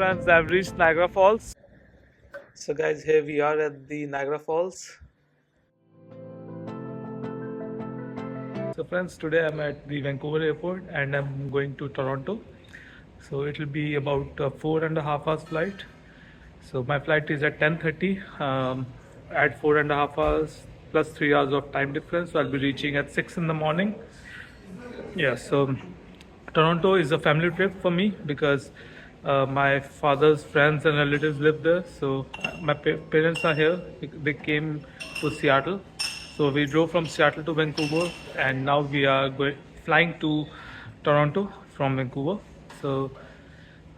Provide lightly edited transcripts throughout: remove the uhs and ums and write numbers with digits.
friends, I've reached Niagara Falls. So guys, here we are at the Niagara Falls. So friends, today I'm at the Vancouver airport and I'm going to Toronto. So it will be about 4.5 hours flight. So my flight is at 10:30. At 4.5 hours plus 3 hours of time difference. So I'll be reaching at 6 in the morning. Yeah, so Toronto is a family trip for me because my father's friends and relatives live there. So my parents are here. They came to Seattle. So we drove from Seattle to Vancouver, and now we are flying to Toronto from Vancouver. So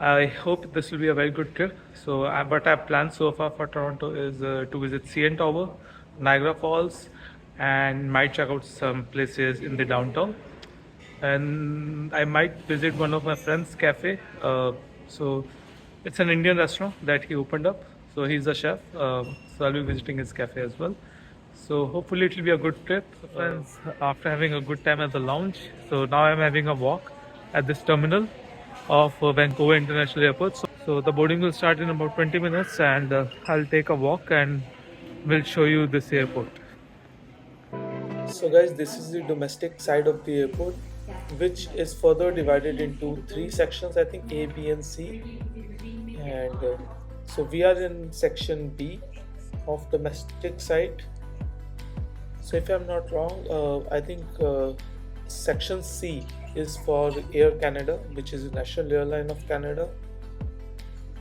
I hope this will be a very good trip. So what I've planned so far for Toronto is to visit CN Tower, Niagara Falls, and might check out some places in the downtown, and I might visit one of my friend's cafe. So it's an Indian restaurant that he opened up. So he's a chef. So I'll be visiting his cafe as well. So hopefully it will be a good trip, friends. After having a good time at the lounge, so now I'm having a walk at this terminal of Vancouver International Airport. So the boarding will start in about 20 minutes, and I'll take a walk and we'll show you this airport. So guys, this is the domestic side of the airport, which is further divided into three sections, I think A, B and C. And so we are in section B of domestic side. So if I'm not wrong, I think section C is for Air Canada, which is the national airline of Canada.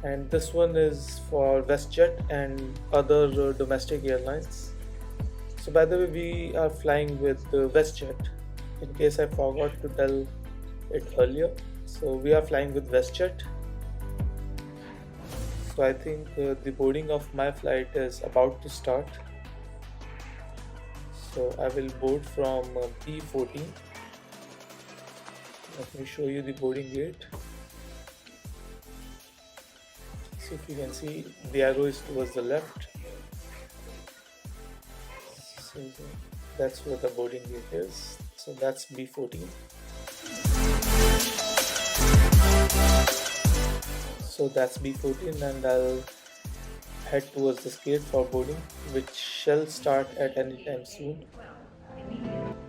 And this one is for WestJet and other domestic airlines. So by the way, we are flying with WestJet, in case I forgot to tell it earlier. So we are flying with WestJet. So I think the boarding of my flight is about to start. So I will board from B14. Let me show you the boarding gate. So if you can see, the arrow is towards the left. So that's where the boarding gate is. So that's B14. So that's B14, and I'll head towards this gate for boarding, which shall start at any time soon.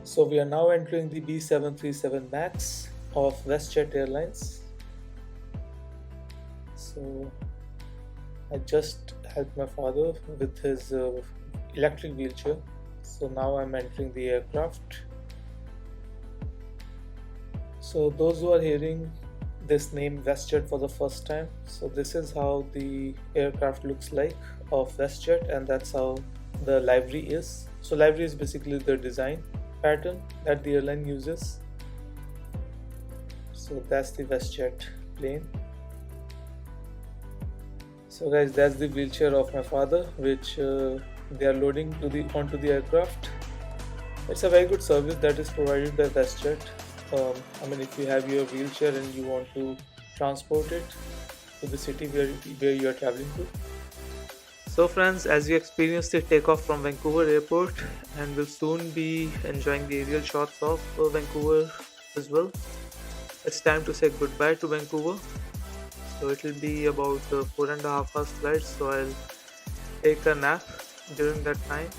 So we are now entering the B737 MAX of WestJet Airlines. So I just helped my father with his electric wheelchair. So now I'm entering the aircraft. So those who are hearing this name WestJet for the first time, so this is how the aircraft looks like of WestJet, and that's how the livery is. So livery is basically the design pattern that the airline uses. So that's the WestJet plane. So guys, that's the wheelchair of my father, which they are loading onto the aircraft. It's a very good service that is provided by WestJet. I mean, if you have your wheelchair and you want to transport it to the city where you are traveling to. So friends, as you experience the takeoff from Vancouver airport, and will soon be enjoying the aerial shots of Vancouver as well, it's time to say goodbye to Vancouver. So it will be about 4.5 hours flight, so I'll take a nap during that time.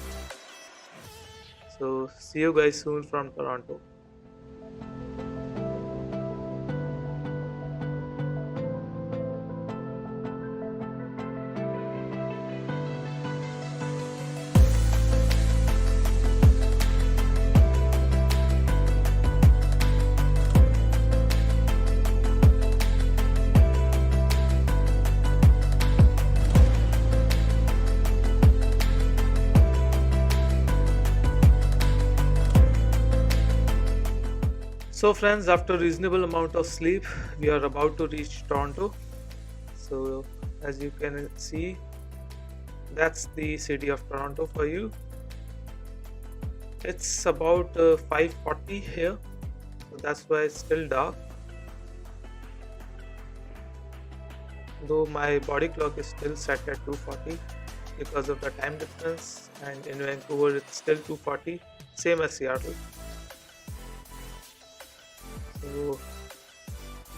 So see you guys soon from Toronto. So friends, after a reasonable amount of sleep, we are about to reach Toronto. So as you can see, that's the city of Toronto for you. It's about 5:40 here, so that's why it's still dark. Though my body clock is still set at 2:40 because of the time difference, and in Vancouver it's still 2:40, same as Seattle. So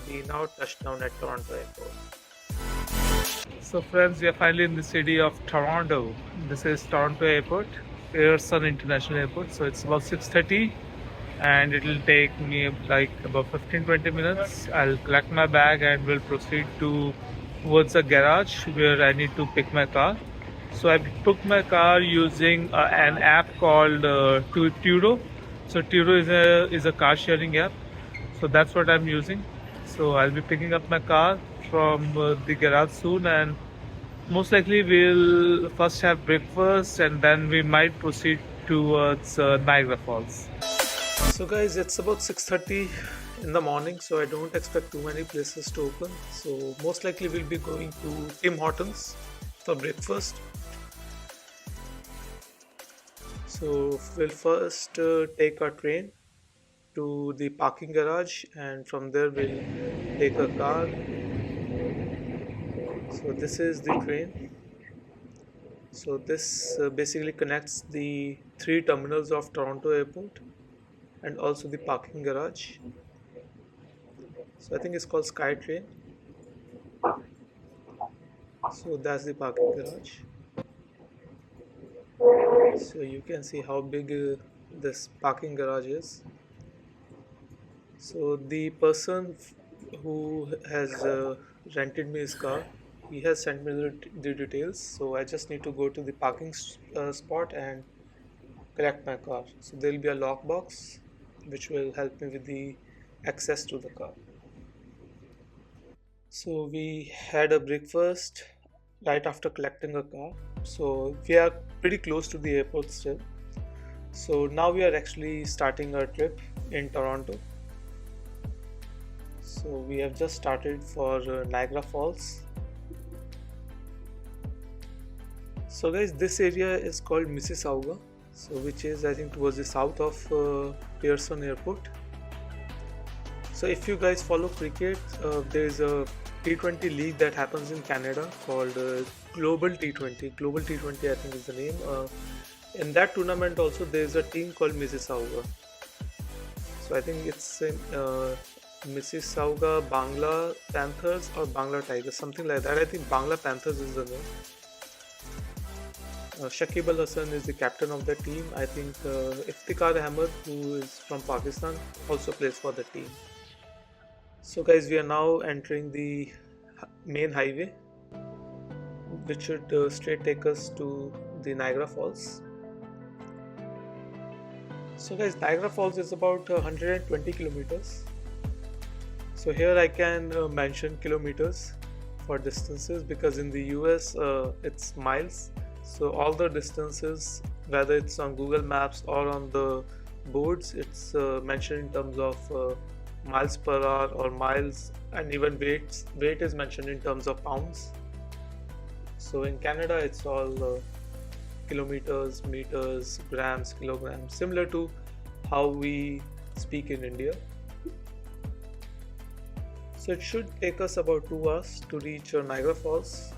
we now touch down at Toronto Airport. So friends, we are finally in the city of Toronto. This is Toronto Airport, Pearson International Airport. So it's about 6:30 and it will take me like about 15-20 minutes. I'll collect my bag and will proceed towards the garage where I need to pick my car. So I took my car using an app called Turo. So Turo is a car sharing app. So that's what I'm using. So I'll be picking up my car from the garage soon, and most likely we'll first have breakfast and then we might proceed towards Niagara Falls. So guys, it's about 6:30 in the morning, so I don't expect too many places to open. So most likely we'll be going to Tim Hortons for breakfast. So we'll first take a train to the parking garage, and from there we'll take a car. So this is the train. So this basically connects the three terminals of Toronto Airport and also the parking garage. So I think it's called SkyTrain. So that's the parking garage. So you can see how big this parking garage is. So the person who has rented me his car, he has sent me the details. So I just need to go to the parking spot and collect my car. So there will be a lockbox which will help me with the access to the car. So we had a breakfast right after collecting a car. So we are pretty close to the airport still. So now we are actually starting our trip in Toronto. So we have just started for Niagara Falls. So guys, this area is called Mississauga, so which is I think towards the south of Pearson Airport. So if you guys follow cricket, there is a T20 league that happens in Canada called Global T20. Global T20 I think is the name. In that tournament also there is a team called Mississauga. So I think it's in Mississauga Bangla Panthers or Bangla Tigers, something like that. I think Bangla Panthers is the name. Shakib Al Hasan is the captain of the team. I think Iftikhar Ahmed, who is from Pakistan, also plays for the team. So guys, we are now entering the main highway, which should straight take us to the Niagara Falls. So guys, Niagara Falls is about 120 kilometers. So here I can mention kilometers for distances because in the US it's miles. So all the distances, whether it's on Google Maps or on the boards, it's mentioned in terms of miles per hour or miles, and even weight is mentioned in terms of pounds. So in Canada it's all kilometers, meters, grams, kilograms, similar to how we speak in India. So it should take us about 2 hours to reach Niagara Falls.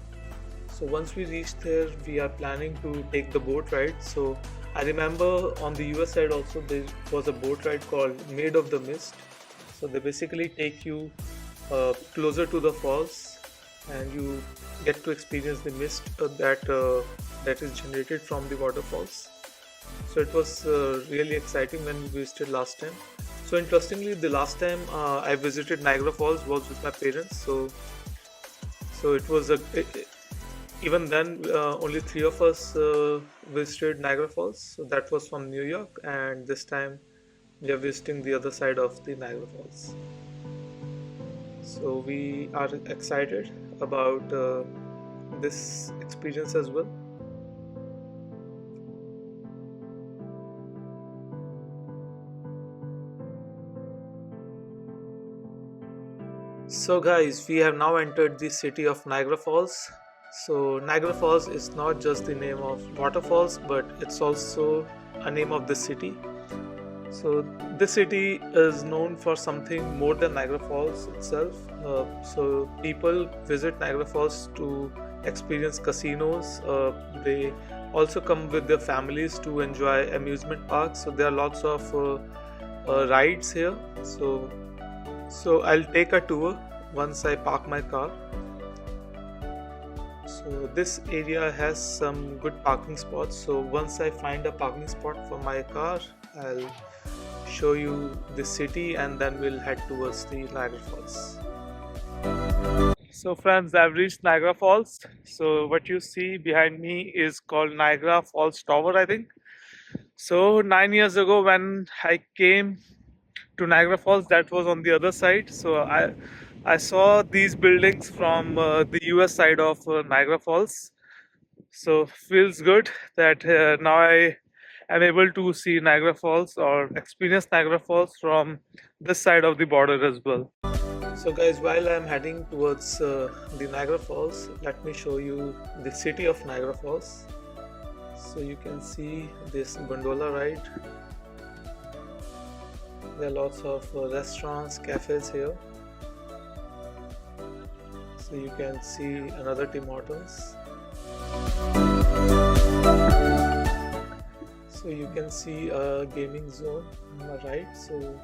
So once we reach there, we are planning to take the boat ride. So I remember on the US side also there was a boat ride called Made of the Mist. So they basically take you closer to the falls and you get to experience the mist that is generated from the waterfalls. So it was really exciting when we visited last time. So interestingly, the last time I visited Niagara Falls was with my parents. So it was even then only 3 of us visited Niagara Falls. So that was from New York, and this time we are visiting the other side of the Niagara Falls. So we are excited about this experience as well. So guys, we have now entered the city of Niagara Falls. So Niagara Falls is not just the name of waterfalls, but it's also a name of the city. So this city is known for something more than Niagara Falls itself. So people visit Niagara Falls to experience casinos. They also come with their families to enjoy amusement parks. So there are lots of rides here. So I'll take a tour once I park my car. So this area has some good parking spots. So once I find a parking spot for my car, I'll show you the city and then we'll head towards the Niagara Falls. So friends, I've reached Niagara Falls. So what you see behind me is called Niagara Falls Tower, I think. So 9 years ago when I came to Niagara Falls, that was on the other side. So I saw these buildings from the US side of Niagara Falls. So feels good that now I am able to see Niagara Falls or experience Niagara Falls from this side of the border as well. So guys, while I'm heading towards the Niagara Falls, let me show you the city of Niagara Falls. So you can see this gondola ride. There are lots of restaurants, cafes here. So you can see another Tim Hortons. So you can see a gaming zone on the right. So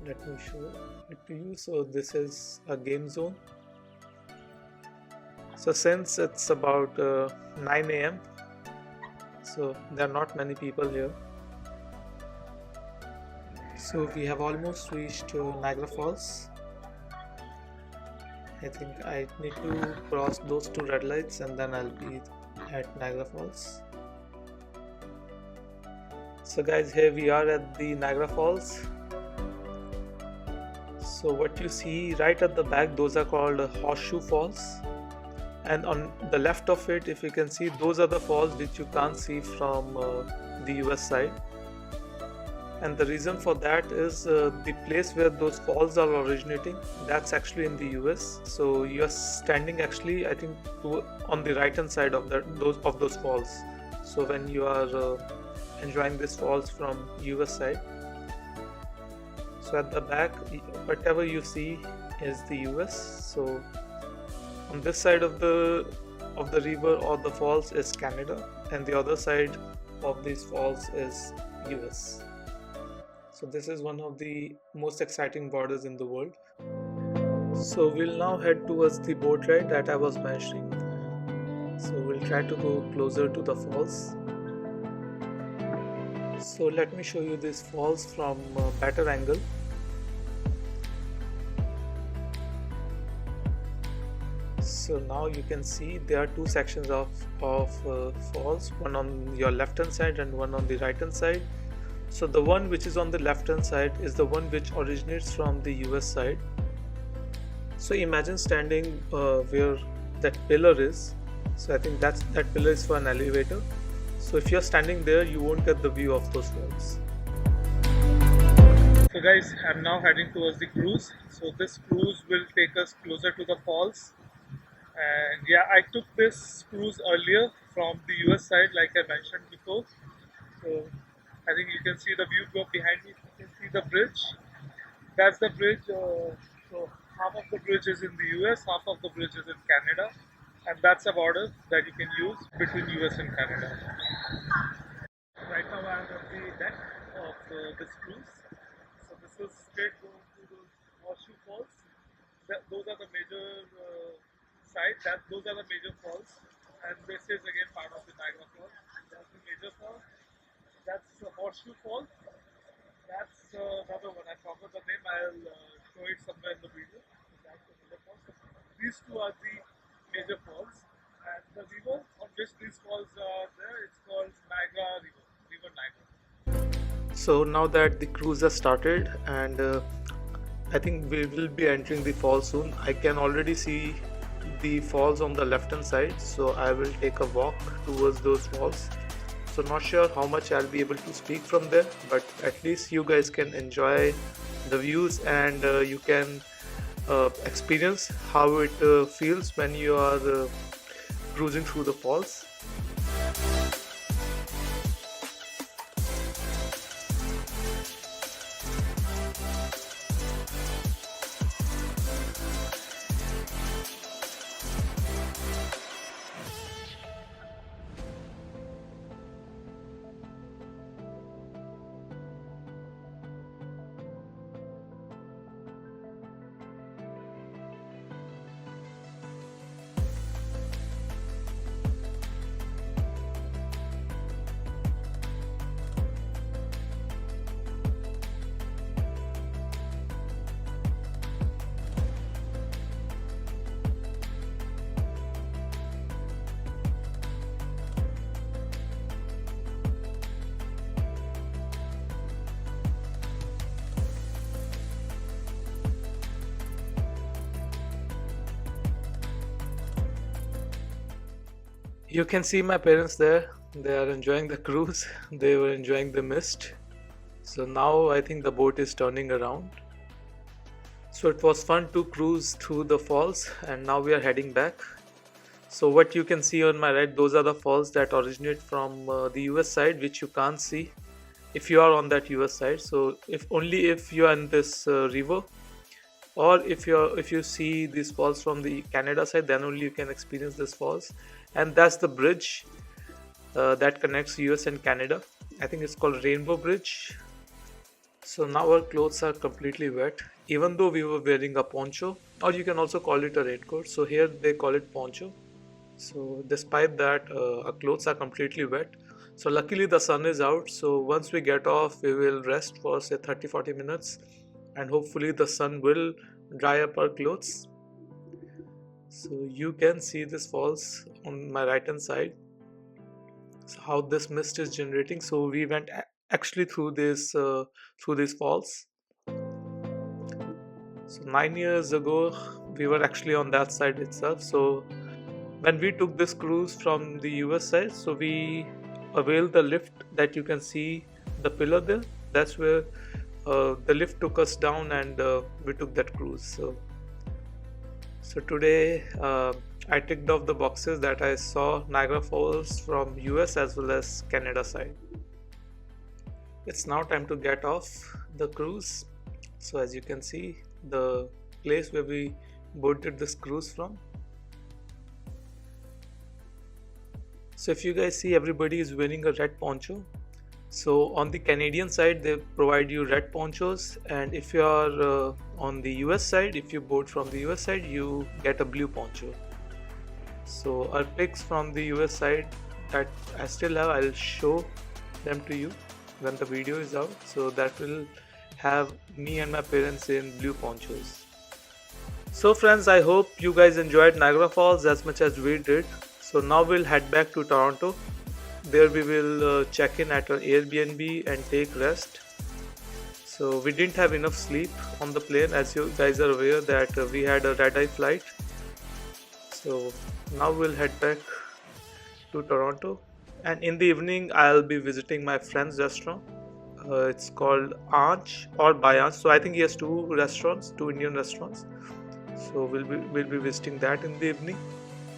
let me show it to you. So this is a game zone. So since it's about 9 a.m. so there are not many people here. So we have almost reached Niagara Falls. I think I need to cross those two red lights and then I'll be at Niagara Falls. So guys, here we are at the Niagara Falls. So what you see right at the back, those are called Horseshoe Falls. And on the left of it, if you can see, those are the falls which you can't see from the US side. And the reason for that is the place where those falls are originating, that's actually in the US. So you're standing actually, I think, on the right hand side of those falls. So when you are enjoying these falls from US side, so at the back, whatever you see is the US. So on this side of the river or the falls is Canada, and the other side of these falls is US. So this is one of the most exciting borders in the world. So we'll now head towards the boat ride that I was mentioning. So we'll try to go closer to the falls. So let me show you these falls from a better angle. So now you can see there are two sections of falls, one on your left hand side and one on the right hand side. So the one which is on the left hand side is the one which originates from the US side. So imagine standing where that pillar is. So I think that pillar is for an elevator. So if you're standing there, you won't get the view of those falls. So guys, I'm now heading towards the cruise. So this cruise will take us closer to the falls. And yeah, I took this cruise earlier from the US side, like I mentioned before. So I think you can see the view go behind me. You can see the bridge. That's the bridge. So half of the bridge is in the US, half of the bridge is in Canada, and that's a border that you can use between US and Canada. Right now I'm on the deck of this cruise. So this is straight going to the Horseshoe Falls. Those are the major sites. Those are the major falls, and this is again part of the Niagara Falls. That's the major falls. That's Horseshoe Falls. That's another one. I forgot the name. I'll show it somewhere in the video. That's the major falls. These two are the major falls, and the river on which these falls are there, it's called Niagara River, River Niagara. So now that the cruise has started, and I think we will be entering the falls soon. I can already see the falls on the left hand side, so I will take a walk towards those falls. So not sure how much I'll be able to speak from there, but at least you guys can enjoy the views and you can experience how it feels when you are cruising through the falls. You can see my parents there. They are enjoying the cruise. They were enjoying the mist. So now I think the boat is turning around. So it was fun to cruise through the falls, and now we are heading back. So what you can see on my right, those are the falls that originate from the US side, which you can't see if you are on that US side. So if you are in this river, or if you see these falls from the Canada side, then only you can experience these falls. And that's the bridge that connects US and Canada. I think it's called Rainbow Bridge. So now our clothes are completely wet, even though we were wearing a poncho, or you can also call it a raincoat. So here they call it poncho. So despite that, our clothes are completely wet. So luckily the sun is out. So once we get off, we will rest for say 30-40 minutes, and hopefully the sun will dry up our clothes. So you can see this falls on my right hand side. So how this mist is generating. So we went actually through these falls. So 9 years ago, we were actually on that side itself. So when we took this cruise from the US side, so we availed the lift that you can see the pillar there. That's where the lift took us down, and we took that cruise. So today I ticked off the boxes that I saw Niagara Falls from US as well as Canada side. It's now time to get off the cruise. So as you can see, the place where we boarded this cruise from. So if you guys see, everybody is wearing a red poncho. So on the Canadian side, they provide you red ponchos, and if you are on the US side, if you board from the US side, you get a blue poncho. So our pics from the US side that I still have, I'll show them to you when the video is out. So that will have me and my parents in blue ponchos. So friends, I hope you guys enjoyed Niagara Falls as much as we did. So now we'll head back to Toronto. There we will check in at our Airbnb and take rest. So we didn't have enough sleep on the plane, as you guys are aware that we had a red-eye flight. So now we'll head back to Toronto, and in the evening I'll be visiting my friend's restaurant. It's called Anch or By Anch. So I think he has two restaurants, two Indian restaurants. So we'll be visiting that in the evening.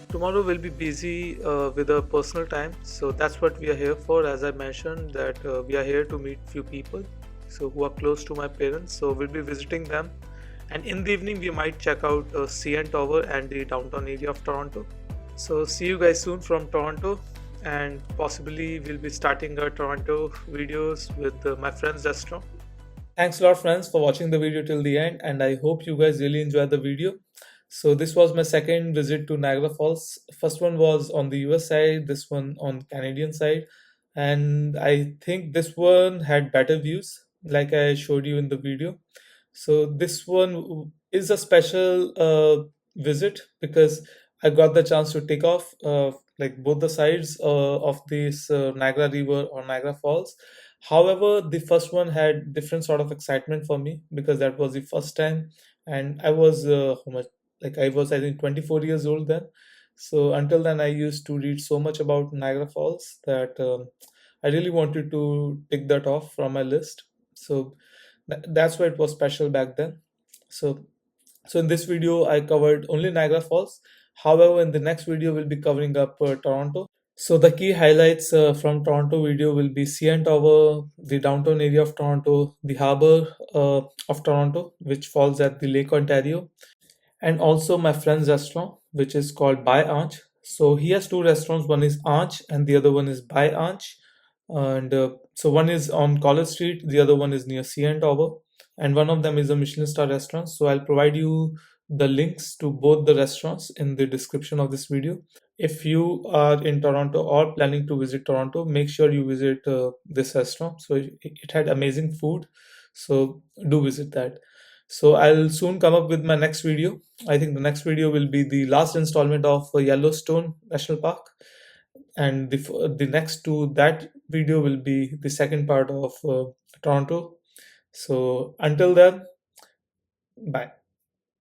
Tomorrow we'll be busy with our personal time, so that's what we are here for. As I mentioned that we are here to meet few people so who are close to my parents, so we'll be visiting them, and in the evening we might check out CN Tower and the downtown area of Toronto. So see you guys soon from Toronto, and possibly we'll be starting our Toronto videos with my friend's restaurant. Thanks a lot, friends, for watching the video till the end, and I hope you guys really enjoyed the video. So this was my second visit to Niagara Falls. First one was on the US side, this one on Canadian side, and I think this one had better views, like I showed you in the video. So this one is a special visit because I got the chance to take off like both the sides of this Niagara River or Niagara Falls. However, the first one had different sort of excitement for me because that was the first time, and I was how much, like I was, I think, 24 years old then. So until then, I used to read so much about Niagara Falls that I really wanted to tick that off from my list. So that's why it was special back then. So so in this video, I covered only Niagara Falls. However, in the next video, we'll be covering up Toronto. So the key highlights from Toronto video will be CN Tower, the downtown area of Toronto, the harbor of Toronto, which falls at the Lake Ontario, and also my friend's restaurant, which is called By Anch. So he has two restaurants. One is Anch, and the other one is By Anch. And so one is on College Street, the other one is near CN Tower, and one of them is a Michelin star restaurant. So I'll provide you the links to both the restaurants in the description of this video. If you are in Toronto or planning to visit Toronto, make sure you visit this restaurant. So it had amazing food. So do visit that. So I'll soon come up with my next video. I think the next video will be the last installment of Yellowstone National Park, and the next to that video will be the second part of Toronto. So until then, bye.